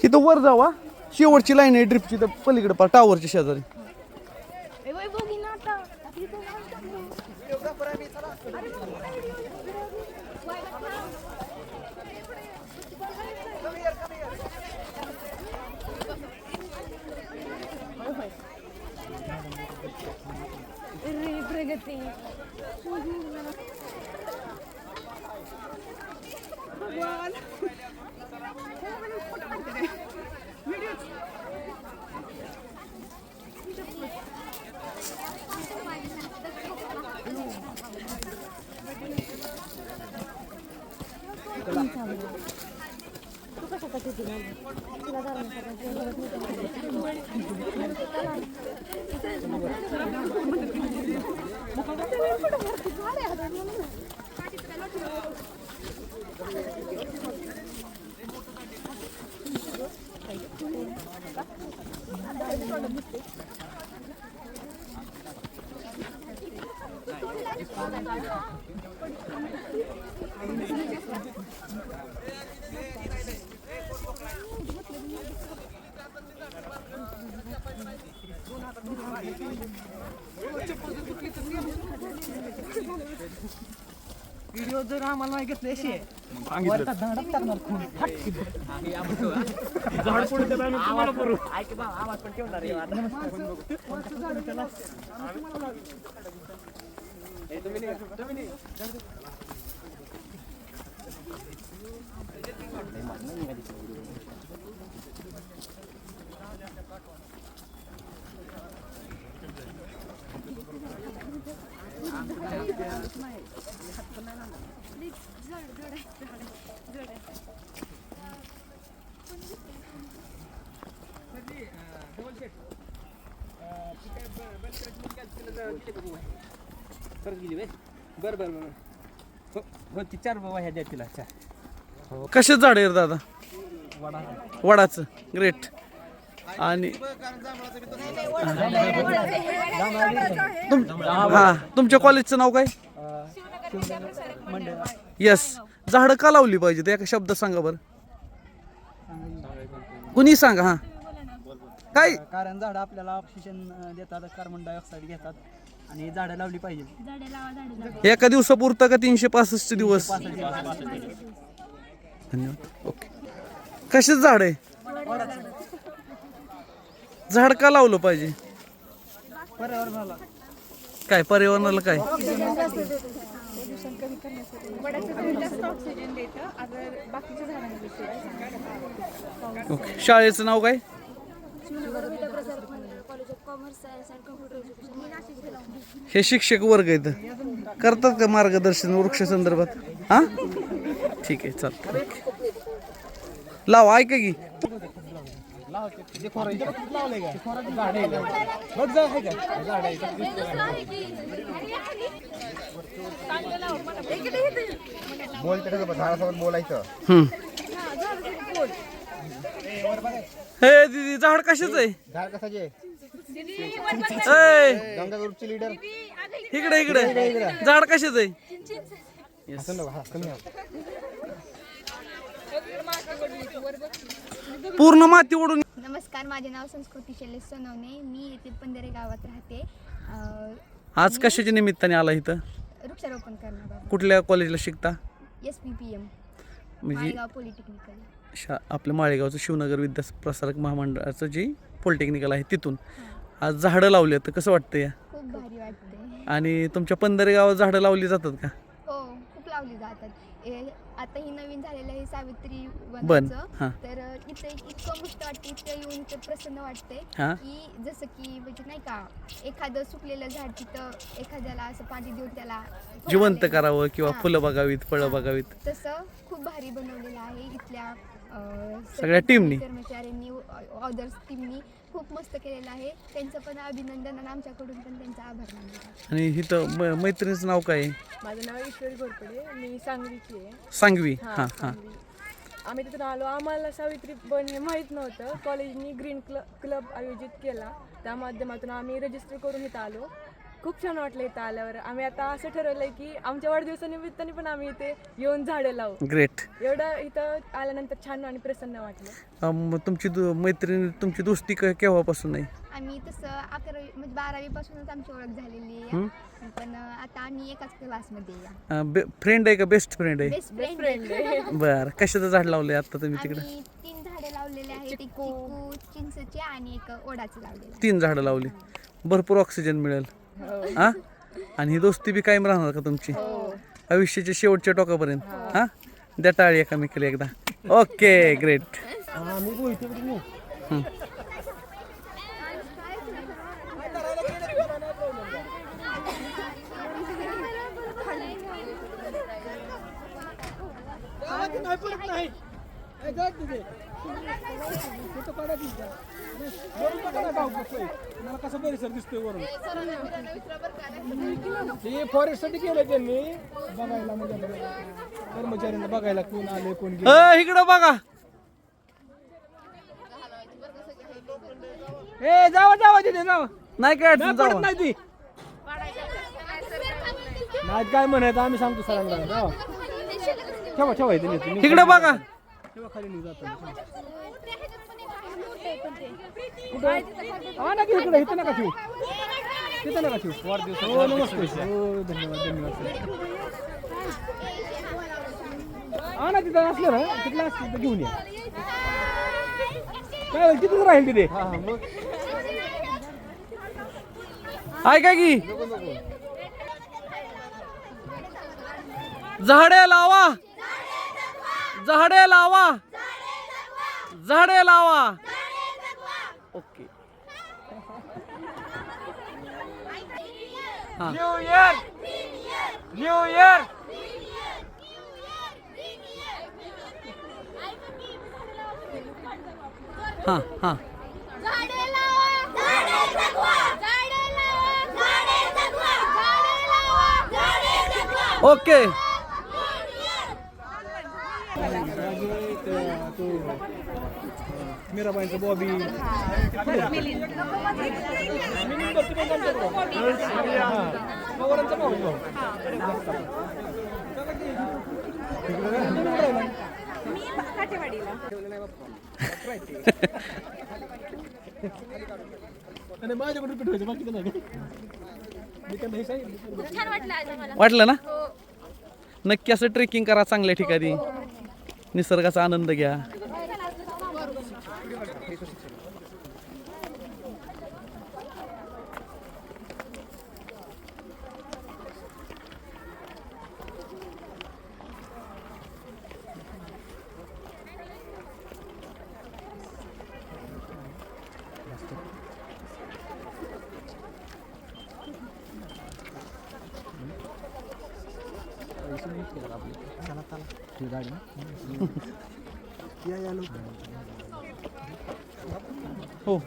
इथं वर जावा, शेवटची लाईन आहे ड्रिपची, तर पलीकडे पा टावरच्या शेजारी. प्रगती व्हिडिओ जर आम्हाला नाही घेतले अशी झाड पुढे आम्हाला करू आवाज पण ठेवणार बर बर हो ती 4 ह्या द्या तिला 4. कशाच झाड आहे रे दादा? वडाचं. ग्रेट. आणि हा, तुमच्या कॉलेजचं नाव काय? यस. झाडं का लावली पाहिजे ते एका शब्द सांगा बरं. कुणी सांगा. हा, काय? कारण झाडं आपल्याला ऑक्सिजन देतात, कार्बन डायऑक्साईड घेतात आणि झाडं लावली पाहिजे. एका दिवसापुरतं का 365 दिवस? धन्यवाद. ओके. कशाच झाड आहे? झाड का लावलं पाहिजे? पर्यावरणाला. काय पर्यावरणाला काय? ओके. शाळेचं नाव काय? हे शिक्षक वर्ग आहेत, करतात का मार्गदर्शन वृक्ष संदर्भात? हा, ठीक आहे, चालतं. लाव. ऐका की, बोलायचं. हे दीदी, झाड कशाच आहे? झाड कशाचे? ए, गंगा ग्रुपची लीडर. इकडे इकडे. झाड कशाच आहे? पूर्ण माती ओढून. नमस्कार, माझे नाव संस्कृती शैलेश सोनवणे. मी येथे पंधरे गावात राहते. आज कशाच्या निमित्ताने आला इथं? वृक्षारोपण करणार. कुठल्या कॉलेजला शिकता? SPPM म्हणजे माळेगाव पॉलिटेक्निकल. आपल्या माळेगावचं शिवनगर विद्याप्रसारक महामंडळाचं जे पॉलिटेक्निकल आहे तिथून आज झाडं लावली, तर कसं वाटतं या? खूप भारी वाटते. आणि तुमच्या पंधरे गावात झाडं लावली जातात का? हो, खूप लावली जातात. आता ही नवीन झालेलं आहे सावित्री बन. वनाचं. तर इथे इतकं मस्त वाटते, इथे येऊन इथे प्रसन्न वाटते की जसं की म्हणजे नाही का, एखादं सुकलेलं झाड तिथं एखाद्याला असं पाणी देऊन त्याला जिवंत करावं किंवा फुलं बघावीत, फळं बघावीत. तसं खूप भारी बनवलेलं आहे इथल्या सगळ्या टीमनी, कर्मचाऱ्यांनी, ऑदर्स टीमनी खूप मस्त केलेलं आहे. त्यांचं पण अभिनंदन आणि आमच्याकडून पण त्यांचा आभार मानतो. आणि इथं मैत्रिणीचं नाव काय आहे? माझं नाव ईश्वरी घोरपडे, मी सांगलीची आहे. सांगवी. हां हां. आम्ही तिथून आलो. आम्हाला सावित्री बन हे माहीत नव्हतं. कॉलेजनी ग्रीन क्लब आयोजित केला, त्या माध्यमातून आम्ही रजिस्टर करून इथं आलो. खूप छान वाटलं इथं आल्यावर. आम्ही आता असं ठरवलंय की आमच्या वाढदिवसानिमित्ताने पण आम्ही इथे येऊन झाडं लावू. ग्रेट. एवढं इथं आल्यानंतर छान आणि प्रसन्न वाटलं. मग तुमची मैत्रीण तुमची दोस्ती केव्हापासून आहे? आम्ही तसं 11वी म्हणजे 12वी पासूनच आमची ओळख झालेली आहे. पण आता आम्ही एकाच क्लासमध्ये या. फ्रेंड आहे का बेस्ट फ्रेंड आहे? Best friend. बर, कशाचं झाड लावले आता तुम्ही तिकडे? आम्ही 3 झाडे लावलेले आहेत. एक चिकू, चिंचेचे आणि एक ओढाचे लावलेले. 3 झाडं लावली. भरपूर ऑक्सिजन मिळेल हा. आणि ही दोस्ती बी कायम राहणार का तुमची आयुष्याच्या शेवटच्या टोकापर्यंत? हा, द्या टाळी एकामेकीला एकदा. Okay, great. कसं परिसर दिसतोय वरून हे फॉरेस्ट साठी केलं त्यांनी बघायला, म्हणजे कर्मचाऱ्यांना बघायला कोण आले कोण गेले. इकडं बघा. ए जावा जावा तिथे जावा. नाही काय अडचण, नाही जावा. पडत नाही ती. नाही काय म्हणायचं आम्ही सांगतो सरांना. जावा ठेवा ठेवा इथे नेतो. इकडे बघा. ठेवा खाली नाही जातो. हा ना की इकडे इथं नका ठेवू, तिथं नका ठेवू. वाढदिवस. हो नमस्ते. हो धन्यवाद धन्यवाद. हा ना तिथं असलं ना तिथलं असलं तर घेऊन या. काय होईल तिथंच राहील तिथे. ऐका की, झाडे लावा, झाडे लावा, झाडे लावा. ओके. हा. New year new year. हा हा. झाडे लावा, झाडे जगवा, झाडे लावा, झाडे जगवा, झाडे लावा, झाडे जगवा. ओके. मीराबाईंचं बॉबी. पवारांचा भाऊ. आणि माझ्याकडे रिपीट व्हायचं बाकी नाही. मी त्यांना हे सांगितलं. वाटलं ना? नक्की असं ट्रेकिंग करा चांगल्या ठिकाणी, निसर्गाचा आनंद घ्या. हो.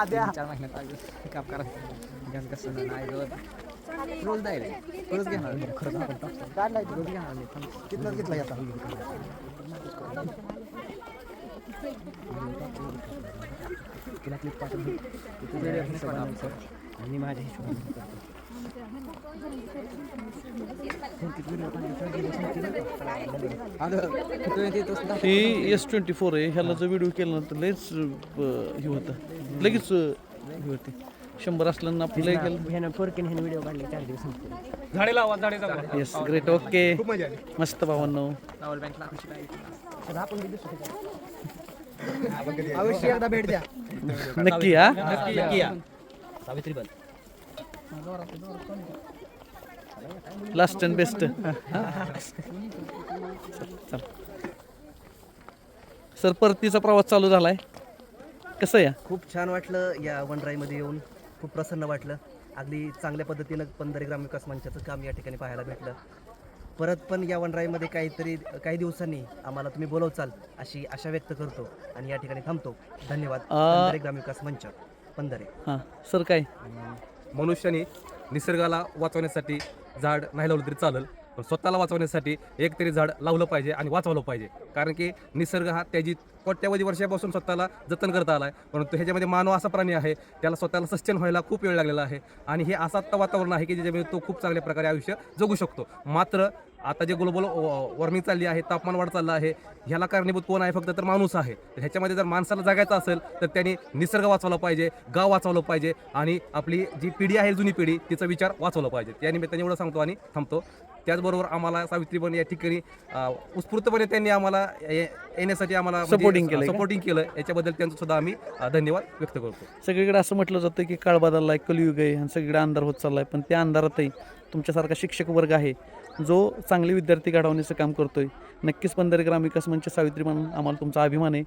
द्या 4 महिन्यात काम करा. कसं नाही रोज द्यायला रोज घेणार. खरंच आपण काढलाय रोज घेणार. तिथनंच घेतला आता. तिला क्लिप पाठवून आणि माझ्या हिशोबाने ही S24 आहे. ह्याला जर व्हिडिओ केला तर लयच हे होतं, लगेच हे होते. 100 असल्यानं आपलं लय केलं. व्हिडिओ काढले 4 दिवस. झाडे लावा, झाडे जगवा. Yes, great. ओके, मस्त भावांनो. राहुल बँकला अवश्य एकदा भेट द्या. नक्की हा. नक्की या. Savitribai last and best. Sir, परतीचा प्रवास चालू झालाय, कसं या? खूप छान वाटलं या वन ड्राईव्हमध्ये येऊन. खूप प्रसन्न वाटलं. अगदी चांगल्या पद्धतीनं पंधरी ग्रामविकास मंचाचं काम या ठिकाणी पाहायला भेटलं. परत पण या वनराईमध्ये काही दिवसांनी आम्हाला तुम्ही बोलवचाल अशी आशा व्यक्त करतो आणि या ठिकाणी थांबतो. धन्यवाद. पंधरे ग्रामविकास मंच पंधरे. हां सर काय मनुष्याने निसर्गाला वाचवण्यासाठी झाड नाही लावलं तरी चालेल, पण स्वतःला वाचवण्यासाठी एक तरी झाड लावलं पाहिजे आणि वाचवलं पाहिजे. कारण की निसर्ग हा त्याची कोट्यावधी वर्षापासून स्वतःला जतन करता आला आहे, परंतु ह्याच्यामध्ये मानव असा प्राणी आहे त्याला स्वतःला सस्टेन व्हायला खूप वेळ लागलेला आहे. आणि हे असं आत्ता वातावरण आहे की ज्याच्यामध्ये तो खूप चांगल्या प्रकारे आयुष्य जगू शकतो. मात्र आता जे ग्लोबल वॉर्मिंग चालली आहे, तापमान वाढ चाललं आहे, ह्याला कारणीभूत कोण आहे? फक्त तर माणूस आहे. तर ह्याच्यामध्ये जर माणसाला जगायचं असेल तर त्यांनी निसर्ग वाचवला पाहिजे, गाव वाचवलं पाहिजे आणि आपली जी पिढी आहे जुनी पिढी तिचा विचार वाचवला पाहिजे. या निमित्ताने एवढं सांगतो आणि थांबतो. त्याचबरोबर आम्हाला सावित्रीबन या ठिकाणी उत्स्फूर्तपणे त्यांनी आम्हाला येण्यासाठी आम्हाला Supporting केलंय का? सपोर्टिंग केलं. याच्याबद्दल त्यांचं सुद्धा आम्ही धन्यवाद व्यक्त करतो. सगळीकडे असं म्हटलं जातं की काळ बदलला आहे, कलियुग आहे आणि सगळीकडे अंधार होत चालला आहे, पण त्या अंधारातही तुमच्यासारखा शिक्षक वर्ग आहे जो चांगले विद्यार्थी घडवण्याचं काम करतोय. नक्कीच पंधरे ग्रामविकास मंच सावित्री म्हणून आम्हाला तुमचा अभिमान आहे.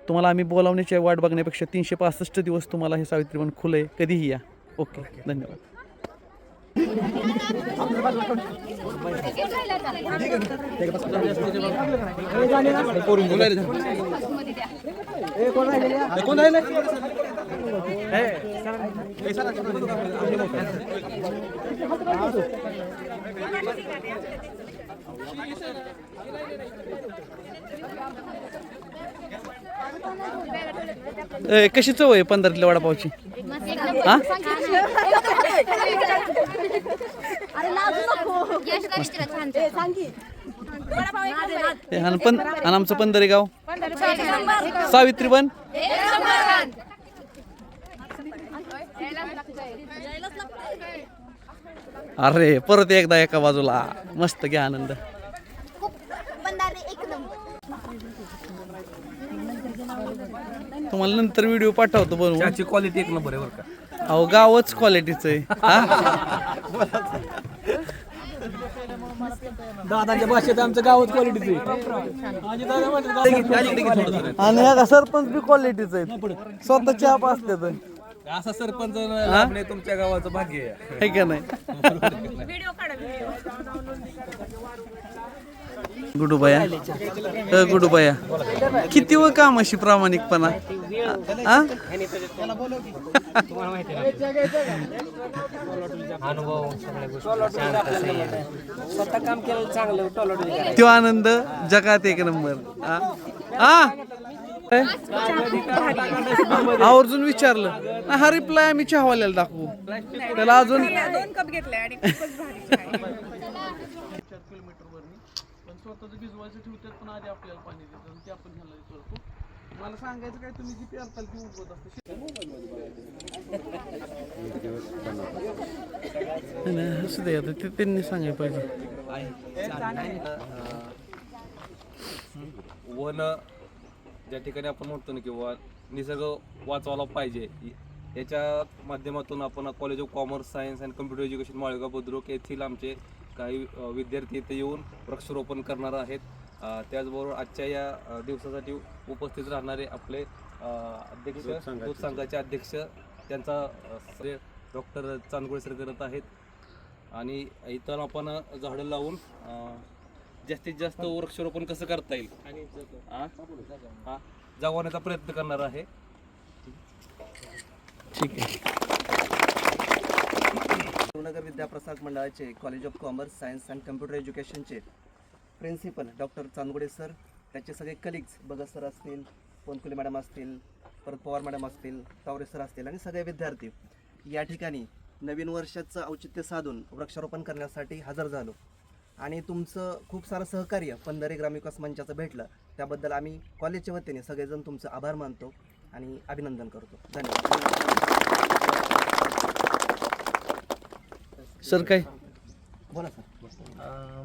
तुम्हाला आम्ही बोलावण्याची वाट बघण्यापेक्षा 365 दिवस तुम्हाला हे सावित्री म्हणून खुलं आहे, कधीही या. ओके धन्यवाद. कशी चव आहे पंधरातल्या वडापावची? हा आणि आमचं पंधरे गाव सावित्रीबन अरे परत एकदा एका बाजूला मस्त घ्या आनंद. तुम्हाला नंतर व्हिडिओ पाठवतो बनवून. त्याची क्वालिटी एक नंबर आहे बरं का. अहो गावच क्वालिटीचं आहे. दादांच्या भाषेत आमचं गावात क्वालिटीचं आणि ह्या सरपंच बी क्वालिटीच आहेत, स्वतःची आप असते तर. असा सरपंच लाभणे तुमच्या गावाचं भाग्य आहे. है का नाही? गुडूबाया गुडूबाया किती व काम अशी प्रामाणिकपणा. स्वतः काम केलं चांगलं टॉलरेट तो आनंद जगात एक नंबर. आवर्जून विचारलं हा रिप्लाय आम्ही चहावाल्याला दाखवू त्याला अजून 2 कप घेतले आणि खूपच भारी चहा आहे. पण स्वतःच भिजवायचं ठेवतात, पण आधी आपल्याला पाणी देतात ते आपण ह्याला करतो. मला सांगायचं काय, तुम्ही जी पेरताल ती उगवत असते. असं दे आता ते त्यांनी सांगायला पाहिजे. वन ज्या ठिकाणी आपण म्हणतो ना किंवा निसर्ग वाचवायला पाहिजे, याच्या माध्यमातून आपण college of commerce science and computer education Malegaon Budruk येथील आमचे काही विद्यार्थी इथे येऊन वृक्षारोपण करणार आहेत. त्याचबरोबर आजच्या या दिवसासाठी उपस्थित राहणारे आपले अध्यक्ष दूध संघाचे अध्यक्ष त्यांचा डॉक्टर चांदगुळे सर करत आहेत. आणि इथं आपण झाडं लावून जास्तीत जास्त वृक्षारोपण कसं करता येईल आणि जगवण्याचा प्रयत्न करणार आहे. ठीक आहे. शिवनगर विद्याप्रसारक मंडळाचे college of commerce science and computer एज्युकेशनचे प्रिन्सिपल डॉक्टर चांदगुडे सर, त्याचे सगळे कलिग्स बगत सर असतील, पोनकुले मॅडम असतील, परत पवार मॅडम असतील, तावरे सर असतील आणि सगळे विद्यार्थी या ठिकाणी नवीन वर्षाचं औचित्य साधून वृक्षारोपण करण्यासाठी हजर झालो. आणि तुमचं खूप सारं सहकार्य पंधरे ग्रामविकास मंचाचं भेटलं, त्याबद्दल आम्ही कॉलेजच्या वतीने सगळेजण तुमचं आभार मानतो आणि अभिनंदन करतो. धन्यवाद. सर काय बोला सर.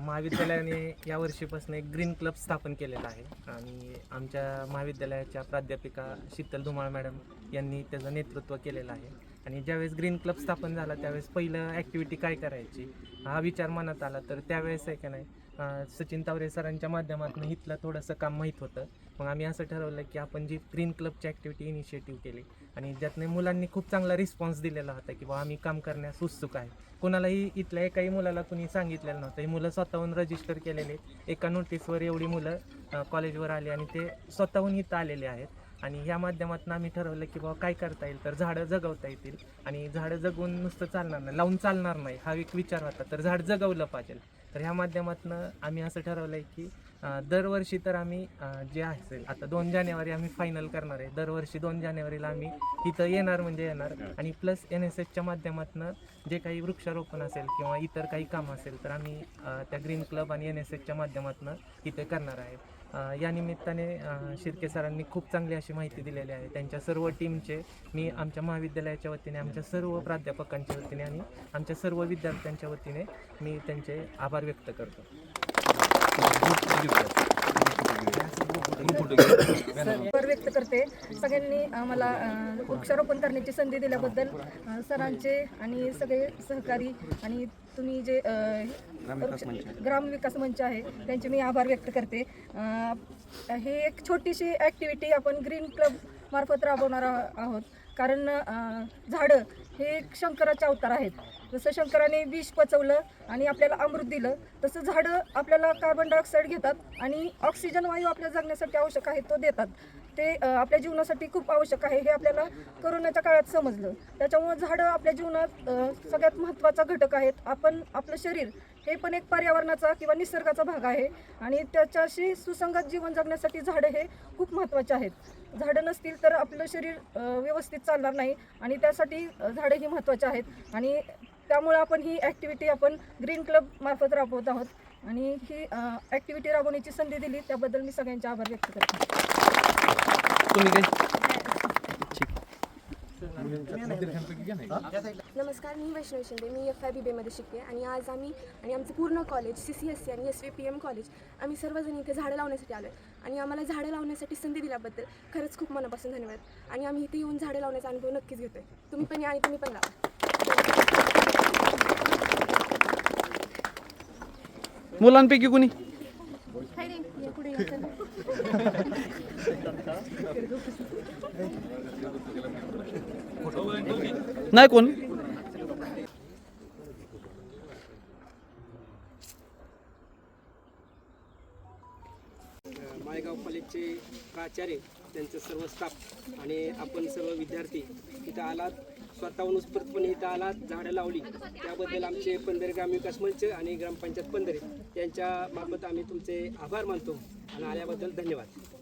महाविद्यालयाने या वर्षीपासून एक ग्रीन क्लब स्थापन केलेला आहे आणि आमच्या महाविद्यालयाच्या प्राध्यापिका शीतल धुमाळ मॅडम यांनी त्याचं नेतृत्व केलेलं आहे. आणि ज्यावेळेस ग्रीन क्लब स्थापन झाला त्यावेळेस पहिलं ॲक्टिव्हिटी काय करायची हा विचार मनात आला, तर त्यावेळेस आहे का नाही सचिन तावरे सरांच्या माध्यमातून इथलं थोडंसं काम माहीत होतं. मग आम्ही असं ठरवलं की आपण जी ग्रीन क्लबची ॲक्टिव्हिटी इनिशिएटिव्ह केली आणि ज्यातने मुलांनी खूप चांगला रिस्पॉन्स दिलेला होता की बाबा आम्ही काम करण्यास उत्सुक आहे. कोणालाही इथल्या एकाही मुलाला कुणी सांगितलेलं नव्हतं. ही मुलं स्वतःहून रजिस्टर केलेले, एका नोटीसवर एवढी मुलं कॉलेजवर आली आणि ते स्वतःहून इथं आलेले आहेत. आणि ह्या माध्यमातून आम्ही ठरवलं की बाबा काय करता येईल, तर झाडं जगवता येतील आणि झाडं जगवून नुसतं चालणार नाही, लावून चालणार नाही हा एक विचार होता. तर झाड जगवलं पाहिजे. तर ह्या माध्यमातून आम्ही असं ठरवलं आहे की दरवर्षी तर आम्ही जे असेल आता 2 जानेवारी आम्ही फायनल करणार आहे. दरवर्षी 2 जानेवारीला आम्ही इथं येणार म्हणजे येणार आणि प्लस NSSच्या माध्यमातून जे काही वृक्षारोपण असेल किंवा इतर काही काम असेल तर आम्ही त्या ग्रीन क्लब आणि NSSच्या माध्यमातून इथे करणार आहे. या निमित्ताने शिर्के सरांनी खूप चांगली अशी माहिती दिलेली आहे. त्यांच्या सर्व टीमचे मी आमच्या महाविद्यालयाच्या वतीने, आमच्या सर्व प्राध्यापकांच्या वतीने आणि आमच्या सर्व विद्यार्थ्यांच्या वतीने मी त्यांचे आभार व्यक्त करतो. आभार व्यक्त करते. सगळ्यांनी आम्हाला वृक्षारोपण करण्याची संधी दिल्याबद्दल सरांचे आणि सगळे सहकारी आणि तुम्ही जे ग्राम विकास मंच आहे त्यांचे मी आभार व्यक्त करते. हे एक छोटीशी ॲक्टिव्हिटी आपण ग्रीन क्लब मार्फत राबवणार आहोत. कारण झाडं हे एक शंकराचे अवतार आहेत. जसं शंकराने विष पचवलं आणि आपल्याला अमृत दिलं, तसं झाडं आपल्याला कार्बन डायऑक्साईड घेतात आणि ऑक्सिजन वायू आपल्या जगण्यासाठी आवश्यक आहे तो देतात. ते आपल्या जीवनासाठी खूप आवश्यक आहे हे आपल्याला कोरोनाच्या काळात समजलं. त्याच्यामुळं झाडं आपल्या जीवनात सगळ्यात महत्त्वाचा घटक आहेत. आपलं शरीर हे पण एक पर्यावरणाचा किंवा निसर्गाचा भाग आहे आणि त्याच्याशी सुसंगत जीवन जगण्यासाठी झाडं हे खूप महत्त्वाचे आहेत. झाडं नसतील तर आपलं शरीर व्यवस्थित चालणार नाही आणि त्यासाठी झाडं ही महत्त्वाची आहेत आणि त्यामुळे आपण ही ॲक्टिव्हिटी आपण ग्रीन क्लब मार्फत राबवत आहोत आणि ही ॲक्टिव्हिटी राबवण्याची संधी दिली त्याबद्दल मी सगळ्यांचे आभार व्यक्त करते. तुम्ही काय नमस्कार, मी वैष्णवी शिंदे. मी FIBBमध्ये शिकते आणि आज आम्ही आणि आमचं पूर्ण कॉलेज CCSC आणि SVPM कॉलेज आम्ही सर्वजण इथे झाडं लावण्यासाठी आलो आहे आणि आम्हाला झाडं लावण्यासाठी संधी दिल्याबद्दल खरंच खूप मनापासून धन्यवाद. आणि आम्ही इथे येऊन झाडं लावण्याचा अनुभव नक्कीच घेतो आहे. तुम्ही पण या आणि तुम्ही पण लावा. मुलांपैकी कुणी नाही कोण माळेगाव कॉलेजचे प्राचार्य, त्यांचं सर्व स्टाफ आणि आपण सर्व विद्यार्थी इथं आलात, स्वतःहून उत्स्फूर्तपणे इथं आलात, झाडं लावली त्याबद्दल आमचे पंधरे ग्राम विकास मंच आणि ग्रामपंचायत पंधरे यांच्या मार्फत आम्ही तुमचे आभार मानतो आणि आल्याबद्दल धन्यवाद.